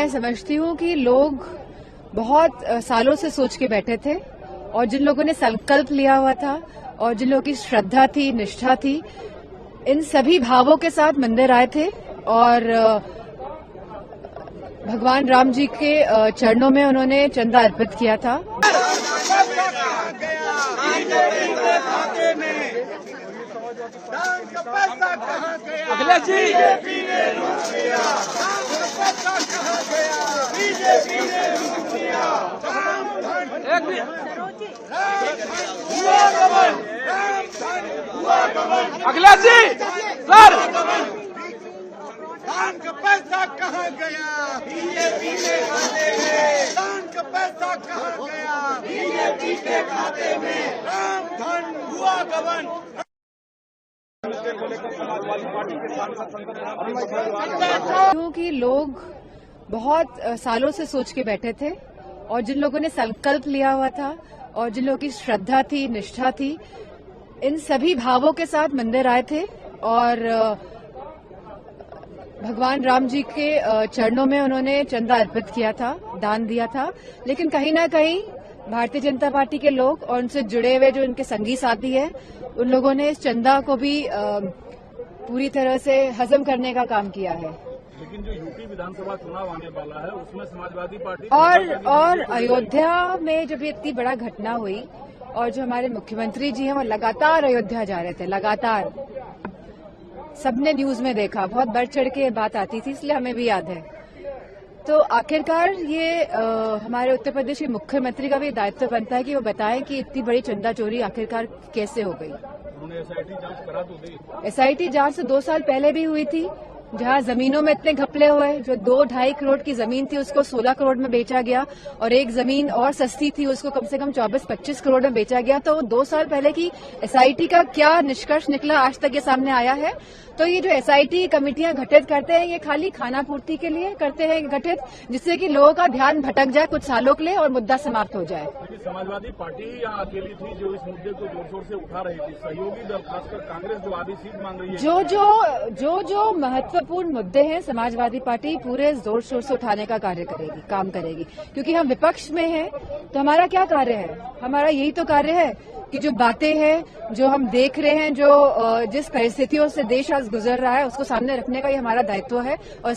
मैं समझती हूँ कि लोग बहुत सालों से सोच के बैठे थे और जिन लोगों ने संकल्प लिया हुआ था और जिन लोगों की श्रद्धा थी, निष्ठा थी, इन सभी भावों के साथ मंदिर आए थे और भगवान राम जी के चरणों में उन्होंने चंदा अर्पित किया था। अखिलेश जी अखिलेश जी सर दान का पैसा कहाँ गया? बीजेपी के खाते में। दान का पैसा कहाँ गया? बीजेपी के खाते में। राम धन हुआ गबन। क्योंकि लोग बहुत सालों से सोच के बैठे थे और जिन लोगों ने संकल्प लिया हुआ था और जिन लोगों की श्रद्धा थी, निष्ठा थी, इन सभी भावों के साथ मंदिर आए थे और भगवान राम जी के चरणों में उन्होंने चंदा अर्पित किया था, दान दिया था। लेकिन कहीं ना कहीं भारतीय जनता पार्टी के लोग और उनसे जुड़े हुए जो उनके संगी साथी हैं, उन लोगों ने इस चंदा को भी पूरी तरह से हजम करने का काम किया है। लेकिन जो यूपी विधानसभा चुनाव आने वाला है उसमें समाजवादी पार्टी और अयोध्या में जब ये इतनी बड़ा घटना हुई और जो हमारे मुख्यमंत्री जी हैं वो लगातार अयोध्या जा रहे थे, लगातार सबने न्यूज में देखा, बहुत बढ़ चढ़ के बात आती थी, इसलिए हमें भी याद है। तो आखिरकार ये हमारे उत्तर प्रदेश के मुख्यमंत्री का भी दायित्व बनता है कि वो बताएं कि इतनी बड़ी चंदा चोरी आखिरकार कैसे हो गई। उन्होंने एसआईटी जांच करा तो दी। एसआईटी जांच तो 2 साल पहले भी हुई थी, जहां जमीनों में इतने घपले हुए, जो 2-2.5 करोड़ की जमीन थी उसको 16 करोड़ में बेचा गया और एक जमीन और सस्ती थी उसको कम से कम 24-25 करोड़ में बेचा गया। तो 2 साल पहले की एसआईटी का क्या निष्कर्ष निकला आज तक ये सामने आया है। तो ये जो एसआईटी कमेटियां गठित करते हैं ये खाली खाना पूर्ति के लिए करते हैं गठित, जिससे कि लोगों का ध्यान भटक जाए कुछ सालों के लिए और मुद्दा समाप्त हो जाए। समाजवादी पार्टी ही यहाँ अकेली थी जो इस मुद्दे को जोर शोर से उठा रही थी। सहयोगी दल खासकर कांग्रेस जो आधी सीट मांग रही है, जो महत्वपूर्ण मुद्दे हैं समाजवादी पार्टी पूरे जोर शोर से उठाने का कार्य करेगी, काम करेगी। क्योंकि हम विपक्ष में हैं तो हमारा क्या कार्य है? हमारा यही तो कार्य है कि जो बातें हैं, जो हम देख रहे हैं, जो जिस परिस्थितियों से देश आज गुजर रहा है उसको सामने रखने का ही हमारा दायित्व है। और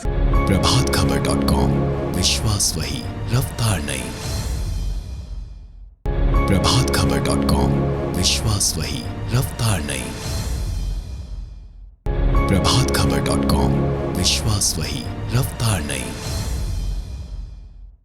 प्रभातखबर.com, विश्वास वही, रफ्तार नहीं। प्रभातखबर.com, विश्वास वही, रफ्तार नहीं। प्रभातखबर.com, विश्वास वही, रफ्तार नहीं।